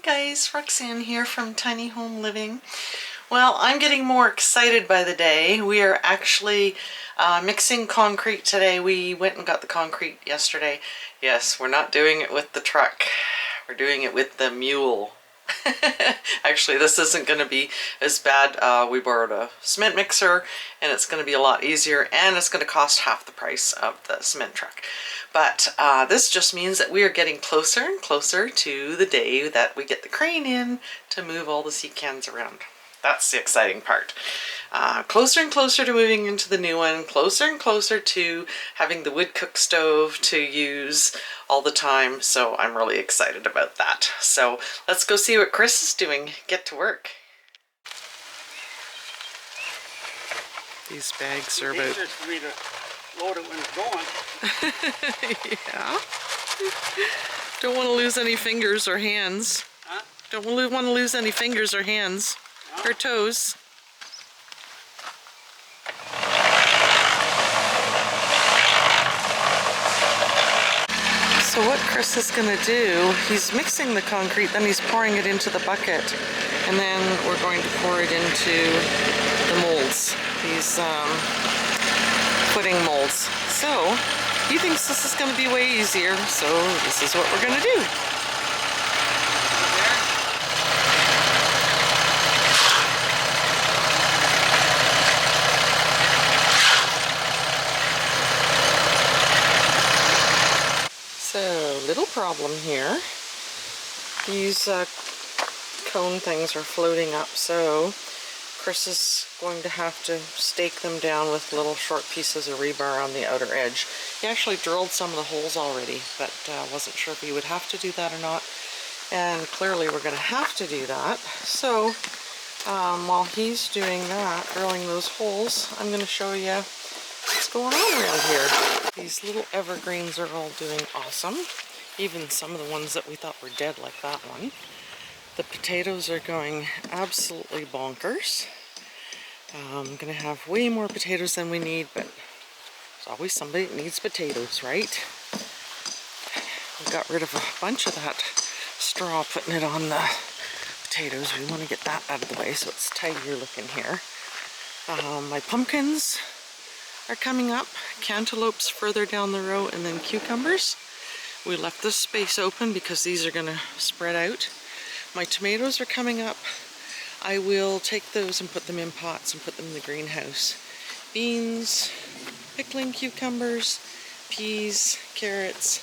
Guys, Roxanne here from Tiny Home Living. Well, I'm getting more excited by the day. We are actually mixing concrete today. We went and got the concrete yesterday. Yes, we're not doing it with the truck. We're doing it with the mule. Actually, this isn't going to be as bad. We borrowed a cement mixer and it's going to be a lot easier and it's going to cost half the price of the cement truck. But this just means that we are getting closer and closer to the day that we get the crane in to move all the sea cans around. That's the exciting part. Closer and closer to moving into the new one, closer and closer to having the wood cook stove to use all the time. So I'm really excited about that. So let's go see what Chris is doing. Get to work. These bags are about... Easier for me to load it when it's going. Yeah. Don't want to lose any fingers or hands. Huh? Don't want to lose any fingers or hands. No. Or toes. So what Chris is going to do, he's mixing the concrete, then he's pouring it into the bucket, and then we're going to pour it into the molds, these footing molds. So he thinks this is going to be way easier, so this is what we're going to do. So, little problem here. These cone things are floating up, so Chris is going to have to stake them down with little short pieces of rebar on the outer edge. He actually drilled some of the holes already, but wasn't sure if he would have to do that or not. And clearly we're going to have to do that. So, while he's doing that, drilling those holes, I'm going to show you what's going on around here. These little evergreens are all doing awesome. Even some of the ones that we thought were dead, like that one. The potatoes are going absolutely bonkers. I'm gonna have way more potatoes than we need, but there's always somebody that needs potatoes, right? We got rid of a bunch of that straw, putting it on the potatoes. We want to get that out of the way so it's tidier looking here. My pumpkins are coming up, cantaloupes further down the row, and then cucumbers. We left this space open because these are going to spread out. My tomatoes are coming up. I will take those and put them in pots and put them in the greenhouse. Beans, pickling cucumbers, peas, carrots,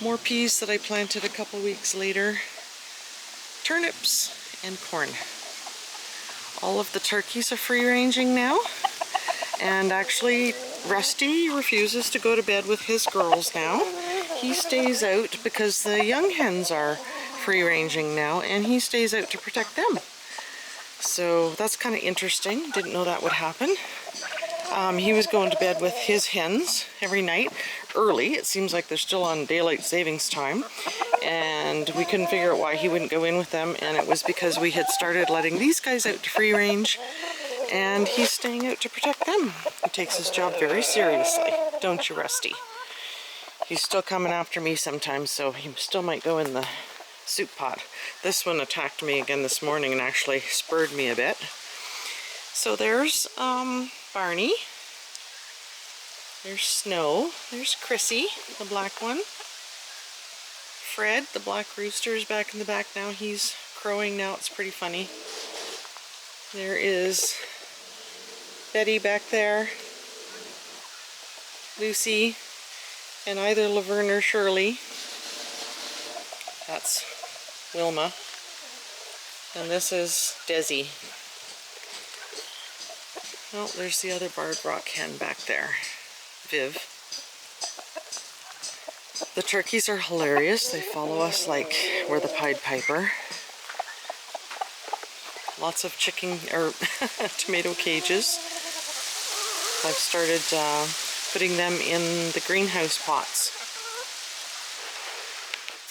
more peas that I planted a couple weeks later, turnips, and corn. All of the turkeys are free-ranging now. And actually, Rusty refuses to go to bed with his girls now. He stays out because the young hens are free-ranging now, and he stays out to protect them. So that's kind of interesting. Didn't know that would happen. He was going to bed with his hens every night early. It seems like they're still on daylight savings time. And we couldn't figure out why he wouldn't go in with them, and it was because we had started letting these guys out to free range. And he's staying out to protect them. He takes his job very seriously, don't you, Rusty? He's still coming after me sometimes, so he still might go in the soup pot. This one attacked me again this morning and actually spurred me a bit. So there's Barney. There's Snow. There's Chrissy, the black one. Fred, the black rooster, is back in the back now. He's crowing now. It's pretty funny. There is Betty back there, Lucy, and either Laverne or Shirley. That's Wilma. And this is Desi. Oh, there's the other barred rock hen back there, Viv. The turkeys are hilarious. They follow us like we're the Pied Piper. Lots of chicken or tomato cages. I've started putting them in the greenhouse pots.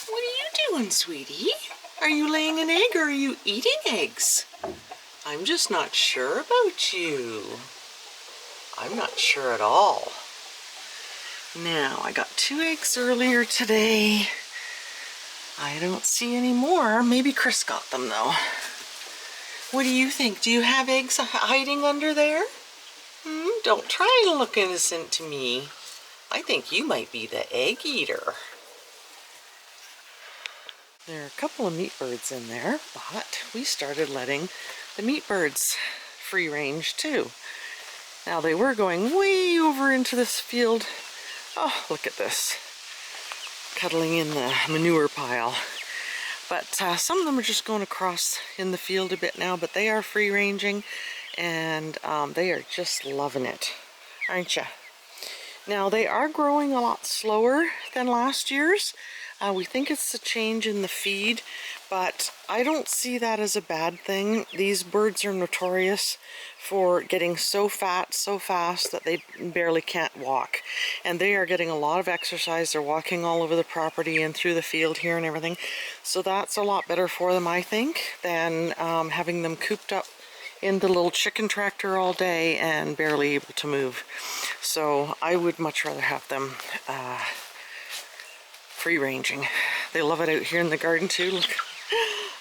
What are you doing, sweetie? Are you laying an egg or are you eating eggs? I'm just not sure about you. I'm not sure at all. Now, I got 2 eggs earlier today. I don't see any more. Maybe Chris got them though. What do you think? Do you have eggs hiding under there? Don't try to look innocent to me. I think you might be the egg eater. There are a couple of meat birds in there, but we started letting the meat birds free range too. Now they were going way over into this field. Oh, look at this. Cuddling in the manure pile. But some of them are just going across in the field a bit now, but they are free ranging and they are just loving it, aren't you? Now they are growing a lot slower than last year's. We think it's a change in the feed, but I don't see that as a bad thing. These birds are notorious for getting so fat so fast that they barely can't walk. And they are getting a lot of exercise. They're walking all over the property and through the field here and everything. So that's a lot better for them, I think, than having them cooped up in the little chicken tractor all day and barely able to move. So I would much rather have them free ranging. They love it out here in the garden too. Look,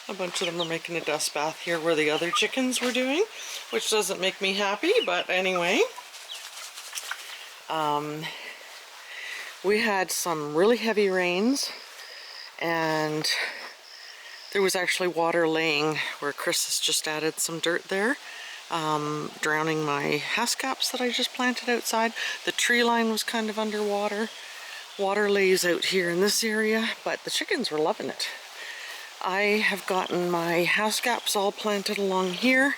a bunch of them are making a dust bath here where the other chickens were doing, which doesn't make me happy, but anyway. We had some really heavy rains and there was actually water laying where Chris has just added some dirt there, drowning my haskaps that I just planted outside. The tree line was kind of underwater. Water lays out here in this area, but the chickens were loving it. I have gotten my haskaps all planted along here.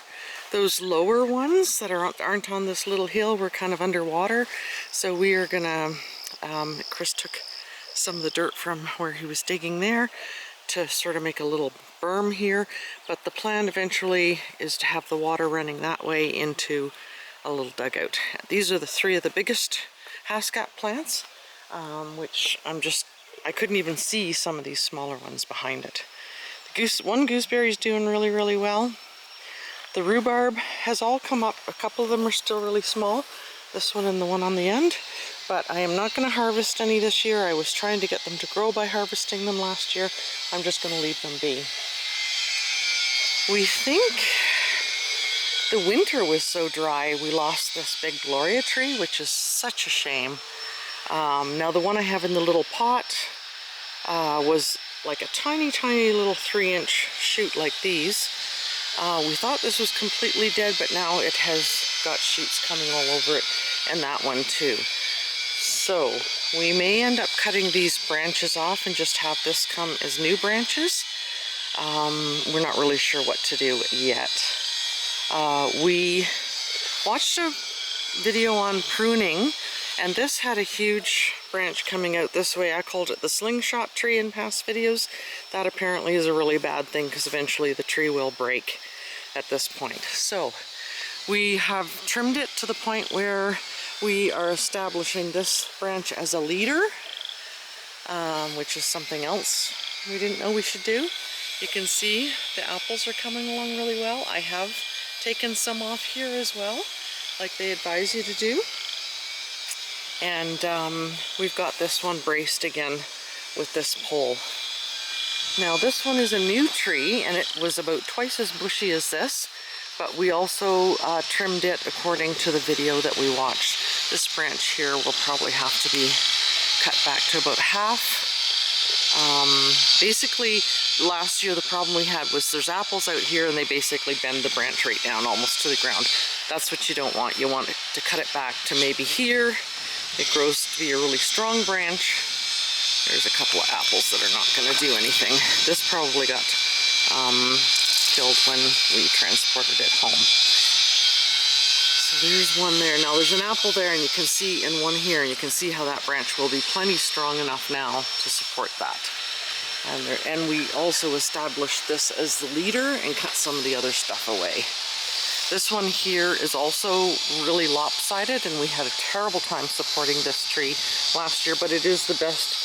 Those lower ones that aren't on this little hill were kind of underwater, so we are gonna, Chris took some of the dirt from where he was digging there to sort of make a little berm here, but the plan eventually is to have the water running that way into a little dugout. These are the three of the biggest haskap plants, which I couldn't even see some of these smaller ones behind it. One gooseberry is doing really, really well. The rhubarb has all come up. A couple of them are still really small, this one and the one on the end, but I am not going to harvest any this year. I was trying to get them to grow by harvesting them last year. I'm just going to leave them be. We think the winter was so dry we lost this big Gloria tree, which is such a shame. Now the one I have in the little pot was like a tiny, tiny little 3-inch shoot like these. We thought this was completely dead, but now it has got shoots coming all over it, and that one too. So we may end up cutting these branches off and just have this come as new branches. We're not really sure what to do yet. We watched a video on pruning, and this had a huge branch coming out this way. I called it the slingshot tree in past videos. That apparently is a really bad thing because eventually the tree will break at this point. So we have trimmed it to the point where we are establishing this branch as a leader, which is something else we didn't know we should do. You can see the apples are coming along really well. I have taken some off here as well, like they advise you to do. And we've got this one braced again with this pole. Now this one is a new tree, and it was about twice as bushy as this, but we also trimmed it according to the video that we watched. This branch here will probably have to be cut back to about half. Basically, last year the problem we had was there's apples out here and they basically bend the branch right down almost to the ground. That's what you don't want. You want to cut it back to maybe here. It grows to be a really strong branch. There's a couple of apples that are not going to do anything. This probably got killed when we transported it home. So there's one there. Now there's an apple there, and you can see, and one here, and you can see how that branch will be plenty strong enough now to support that. And we also established this as the leader and cut some of the other stuff away. This one here is also really lopsided, and we had a terrible time supporting this tree last year, but it is the best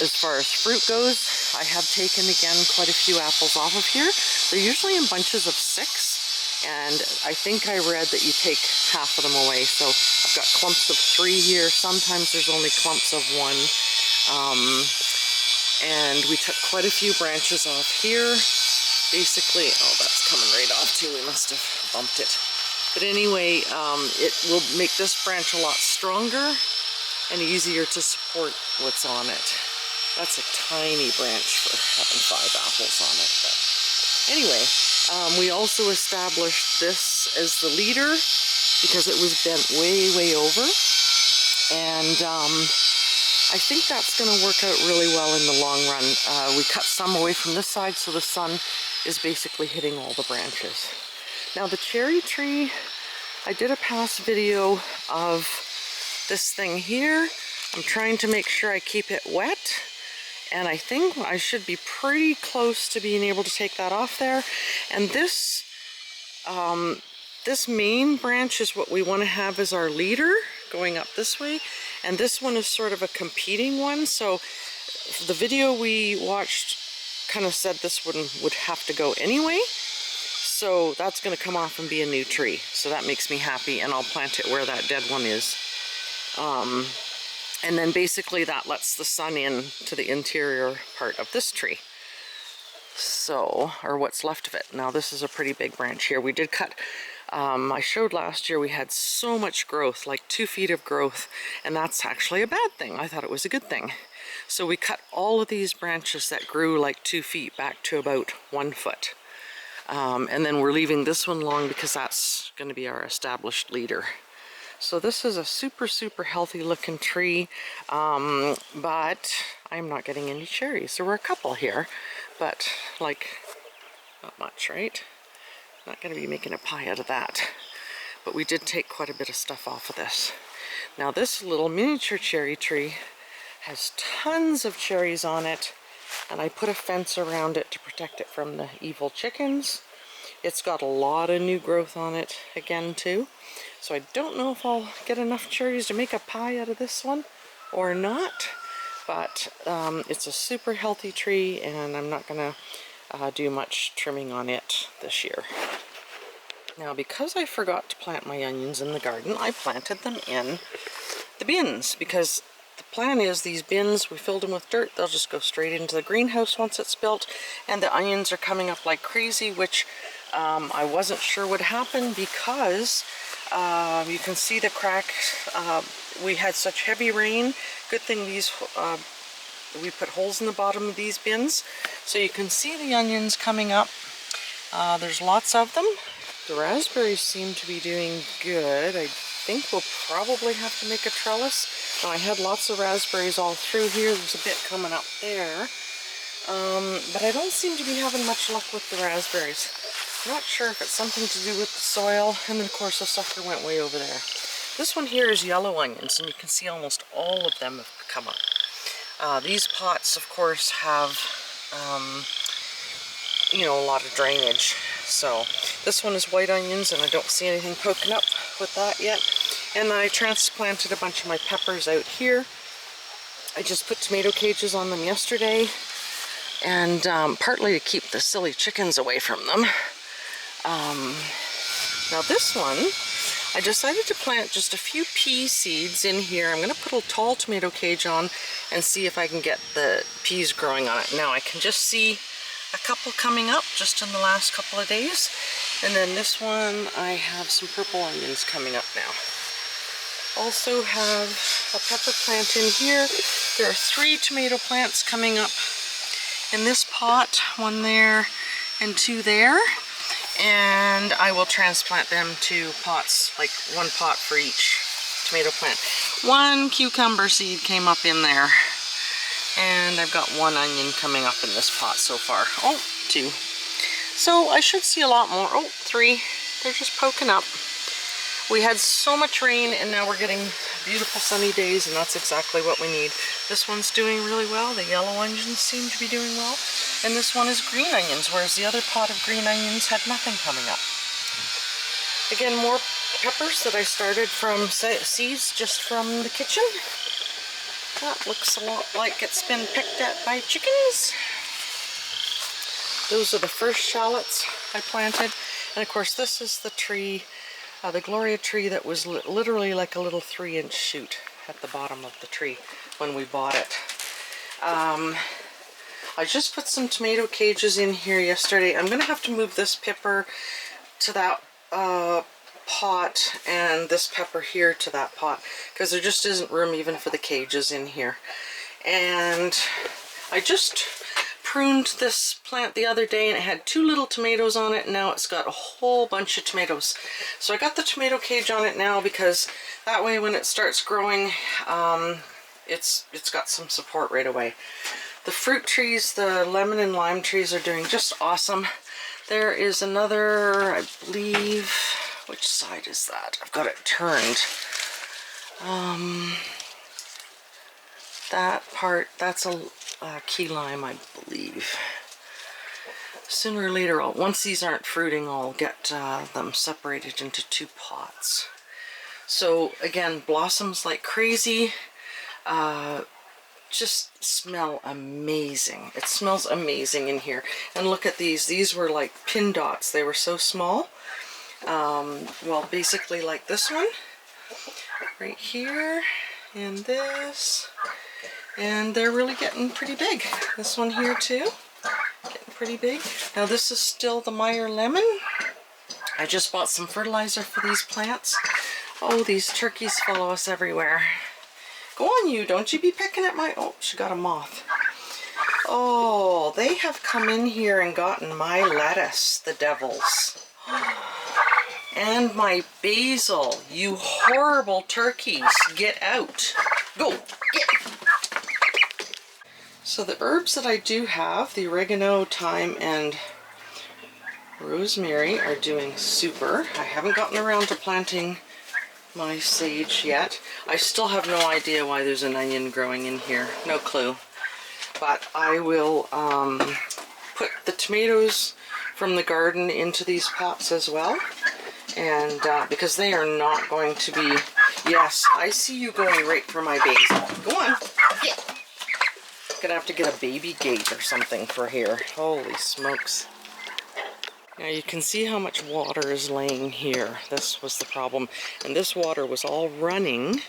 as far as fruit goes. I have taken, again, quite a few apples off of here. They're usually in bunches of 6, and I think I read that you take half of them away. So I've got clumps of 3 here. Sometimes there's only clumps of 1. And we took quite a few branches off here. Basically, oh, that's coming right off too. We must have bumped it. But anyway, it will make this branch a lot stronger and easier to support what's on it. That's a tiny branch for having 5 apples on it. But anyway, we also established this as the leader because it was bent way, way over. And I think that's going to work out really well in the long run. We cut some away from this side so the sun is basically hitting all the branches. Now the cherry tree, I did a past video of this thing here. I'm trying to make sure I keep it wet, and I think I should be pretty close to being able to take that off there. And this this main branch is what we want to have as our leader going up this way, and this one is sort of a competing one. So the video we watched kind of said this one would have to go anyway. So that's going to come off and be a new tree. So that makes me happy, and I'll plant it where that dead one is. And then basically that lets the sun in to the interior part of this tree. So, or what's left of it. Now this is a pretty big branch here. We did cut, I showed last year we had so much growth, like 2 feet of growth, and that's actually a bad thing. I thought it was a good thing. So we cut all of these branches that grew like 2 feet back to about 1 foot. And then we're leaving this one long because that's going to be our established leader. So this is a super, super healthy looking tree, but I'm not getting any cherries. There were a couple here, but like not much, right? Not going to be making a pie out of that. But we did take quite a bit of stuff off of this. Now this little miniature cherry tree has tons of cherries on it, and I put a fence around it to protect it from the evil chickens. It's got a lot of new growth on it again too. So I don't know if I'll get enough cherries to make a pie out of this one or not, but it's a super healthy tree, and I'm not gonna do much trimming on it this year. Now because I forgot to plant my onions in the garden, I planted them in the bins, because the plan is these bins, we filled them with dirt, they'll just go straight into the greenhouse once it's built, and the onions are coming up like crazy, which I wasn't sure would happen because you can see the cracks. We had such heavy rain. Good thing these we put holes in the bottom of these bins, so you can see the onions coming up. There's lots of them. The raspberries seem to be doing good. I think we'll probably have to make a trellis. Now, I had lots of raspberries all through here. There's a bit coming up there. But I don't seem to be having much luck with the raspberries. I'm not sure if it's something to do with the soil, and then of course the sucker went way over there. This one here is yellow onions, and you can see almost all of them have come up. These pots, of course, have, you know, a lot of drainage. So this one is white onions, and I don't see anything poking up with that yet. And I transplanted a bunch of my peppers out here. I just put tomato cages on them yesterday, and partly to keep the silly chickens away from them. Now this one, I decided to plant just a few pea seeds in here. I'm going to put a tall tomato cage on and see if I can get the peas growing on it. Now I can just see a couple coming up just in the last couple of days. And then this one, I have some purple onions coming up now. Also have a pepper plant in here. There are 3 tomato plants coming up in this pot, 1 there and 2 there. And I will transplant them to pots, like 1 pot for each tomato plant. 1 cucumber seed came up in there. And I've got 1 onion coming up in this pot so far. Oh, 2. So I should see a lot more. Oh, 3. They're just poking up. We had so much rain, and now we're getting beautiful sunny days, and that's exactly what we need. This one's doing really well. The yellow onions seem to be doing well. And this one is green onions, whereas the other pot of green onions had nothing coming up. Again, more peppers that I started from seeds just from the kitchen. That looks a lot like it's been picked at by chickens. Those are the first shallots I planted. And of course this is the tree, the Gloria tree that was literally like a little 3-inch shoot at the bottom of the tree when we bought it. I just put some tomato cages in here yesterday. I'm gonna have to move this pepper to that pot and this pepper here to that pot because there just isn't room even for the cages in here. And I just pruned this plant the other day and it had 2 little tomatoes on it, and now it's got a whole bunch of tomatoes. So I got the tomato cage on it now because that way when it starts growing, it's got some support right away. The fruit trees, the lemon and lime trees, are doing just awesome. There is another, I believe, which side is that? I've got it turned. That part, that's a key lime, I believe. Sooner or later, once these aren't fruiting, I'll get them separated into 2 pots. So again, blossoms like crazy. Just smell amazing. It smells amazing in here. And look at these. These were like pin dots. They were so small. Well, basically like this one right here and this. And they're really getting pretty big. This one here too, getting pretty big. Now this is still the Meyer lemon. I just bought some fertilizer for these plants. Oh, these turkeys follow us everywhere. Go on, you, don't you be picking at my... Oh, she got a moth. Oh, they have come in here and gotten my lettuce, the devils. And my basil, you horrible turkeys. Get out. Go, get. So the herbs that I do have, the oregano, thyme, and rosemary, are doing super. I haven't gotten around to planting my sage yet. I still have no idea why there's an onion growing in here. No clue. But I will put the tomatoes from the garden into these pots as well. And because they are not going to be... Yes, I see you going right for my basil. Go on. Yeah. Gonna have to get a baby gate or something for here. Holy smokes. Now you can see how much water is laying here. This was the problem. And this water was all running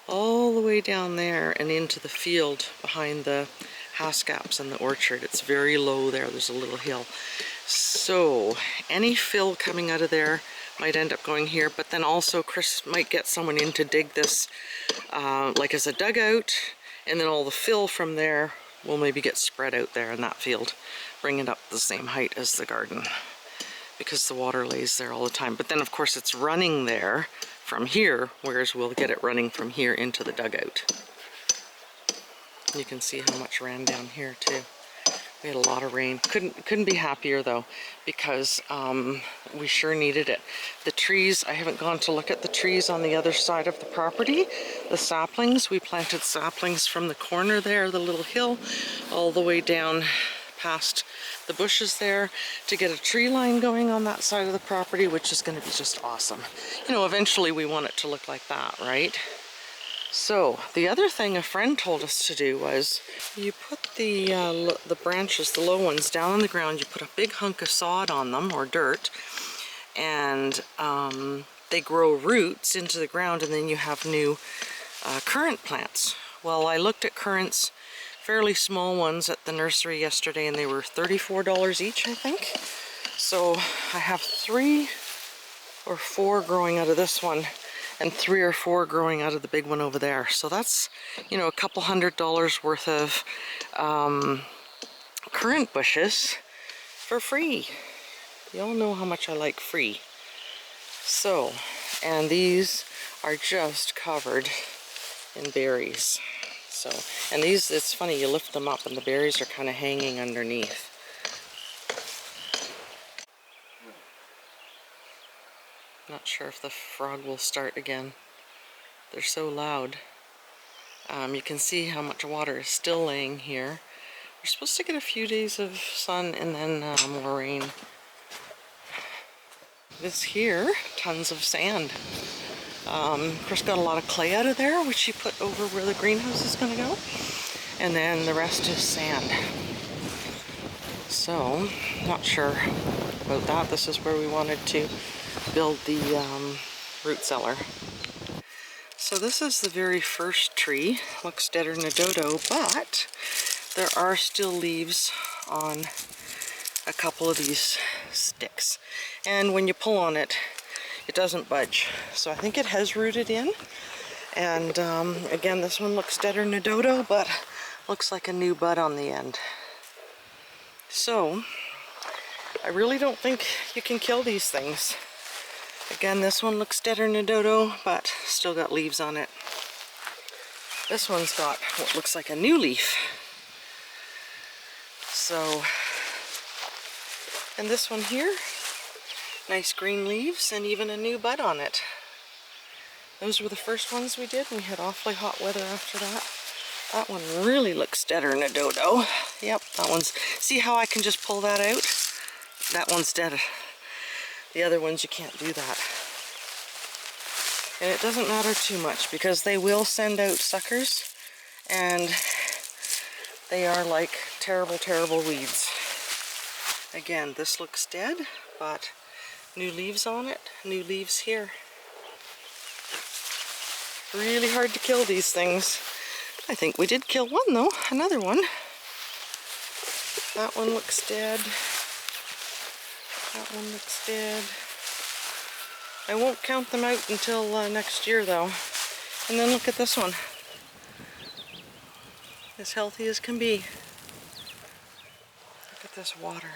all the way down there and into the field behind the Haskaps and the orchard. It's very low there. There's a little hill. So any fill coming out of there might end up going here, but then also Chris might get someone in to dig this like as a dugout, and then all the fill from there will maybe get spread out there in that field, bring it up the same height as the garden, because the water lays there all the time. But then of course it's running there from here, whereas we'll get it running from here into the dugout. You can see how much ran down here too. We had a lot of rain. Couldn't be happier though, because we sure needed it. The trees, I haven't gone to look at the trees on the other side of the property. The saplings, we planted saplings from the corner there, the little hill, all the way down past the bushes there to get a tree line going on that side of the property, which is going to be just awesome. You know, eventually we want it to look like that, right? So the other thing a friend told us to do was you put the branches, the low ones, down on the ground. You put a big hunk of sod on them, or dirt, and they grow roots into the ground, and then you have new currant plants. Well, I looked at currants, fairly small ones, at the nursery yesterday, and they were $34 each, I think. So I have 3 or 4 growing out of this one, and 3 or 4 growing out of the big one over there. So that's, you know, a couple $100 worth of currant bushes for free. You all know how much I like free. So, and these are just covered in berries. So, and these, it's funny, you lift them up and the berries are kind of hanging underneath. Not sure if the frog will start again. They're so loud. You can see how much water is still laying here. We're supposed to get a few days of sun and then more rain. This here, tons of sand. Chris got a lot of clay out of there, which he put over where the greenhouse is going to go. And then the rest is sand. So, not sure about that. This is where we wanted to build the root cellar. So this is the very first tree. Looks deader than a dodo, but there are still leaves on a couple of these sticks. And when you pull on it, it doesn't budge. So I think it has rooted in. And again, this one looks deader than a dodo, but looks like a new bud on the end. So I really don't think you can kill these things. Again, this one looks deader than a dodo, but still got leaves on it. This one's got what looks like a new leaf. So, and this one here, nice green leaves and even a new bud on it. Those were the first ones we did, and we had awfully hot weather after that. That one really looks deader than a dodo. Yep, that one's, see how I can just pull that out? That one's dead. The other ones you can't do that. And it doesn't matter too much because they will send out suckers, and they are like terrible, terrible weeds. Again, this looks dead, but new leaves on it, new leaves here. Really hard to kill these things. I think we did kill one though, another one. That one looks dead. That one looks dead. I won't count them out until next year though. And then look at this one. As healthy as can be. Look at this water.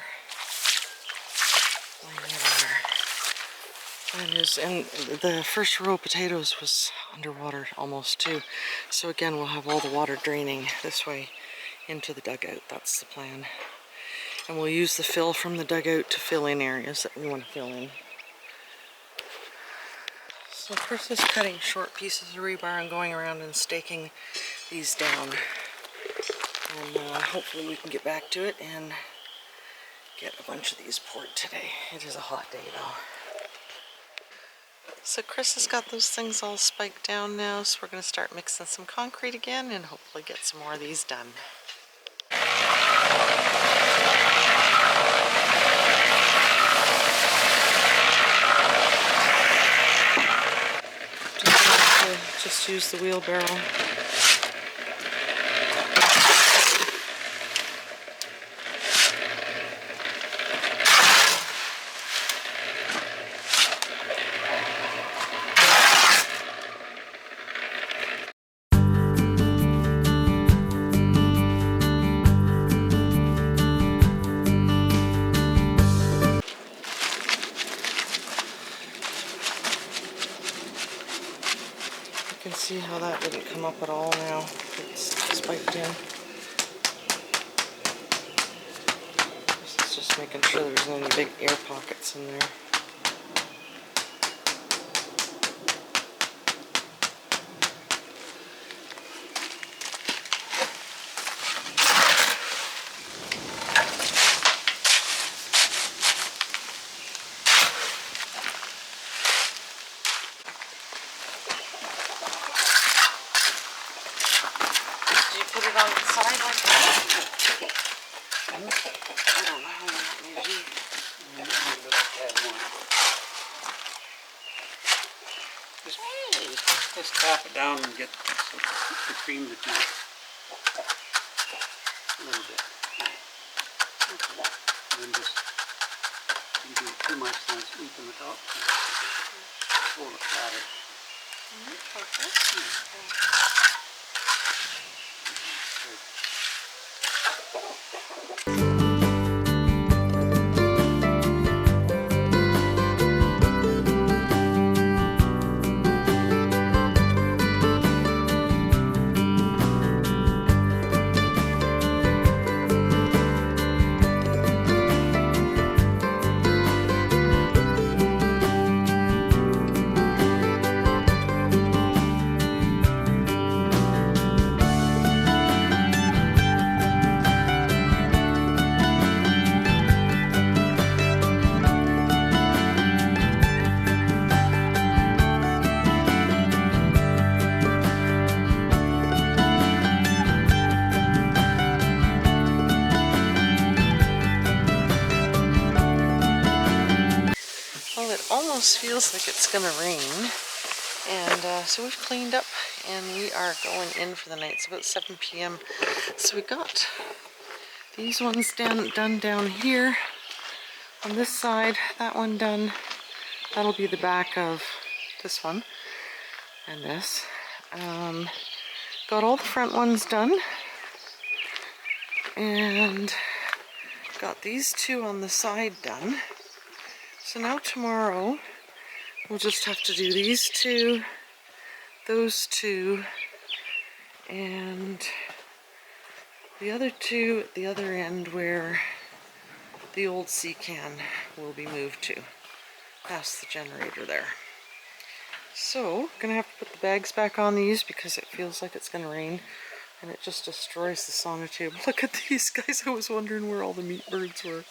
And the first row of potatoes was underwater almost too. So again, we'll have all the water draining this way into the dugout. That's the plan. And we'll use the fill from the dugout to fill in areas that we want to fill in. So Chris is cutting short pieces of rebar and going around and staking these down. And hopefully we can get back to it and get a bunch of these poured today. It is a hot day though. So Chris has got those things all spiked down now, so we're going to start mixing some concrete again and hopefully get some more of these done. Just use the wheelbarrow. See how that didn't come up at all now. It's spiked in. This is just making sure there's no any big air pockets in there. Put it on the side like that? I don't know how that may be. Just tap it down and get between the two. A little bit. Okay. And then just, you do too much, then sweep in the top. Hold it flatter. Almost feels like it's gonna rain, and so we've cleaned up and we are going in for the night. It's about 7 p.m. So we got these ones done down here on this side, that one done. That'll be the back of this one and this. Got all the front ones done, and got these two on the side done. So now tomorrow we'll just have to do these two, those two, and the other two at the other end where the old sea can will be moved to, past the generator there. So, gonna have to put the bags back on these because it feels like it's gonna rain and it just destroys the sonotube. Look at these guys, I was wondering where all the meat birds were.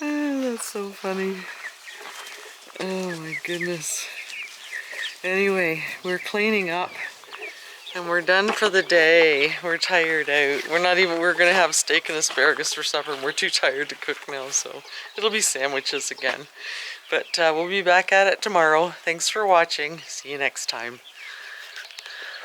Oh, that's so funny. Oh my goodness. Anyway, we're cleaning up and we're done for the day. We're tired out. We're gonna have steak and asparagus for supper and we're too tired to cook now, so it'll be sandwiches again. But we'll be back at it tomorrow. Thanks for watching. See you next time.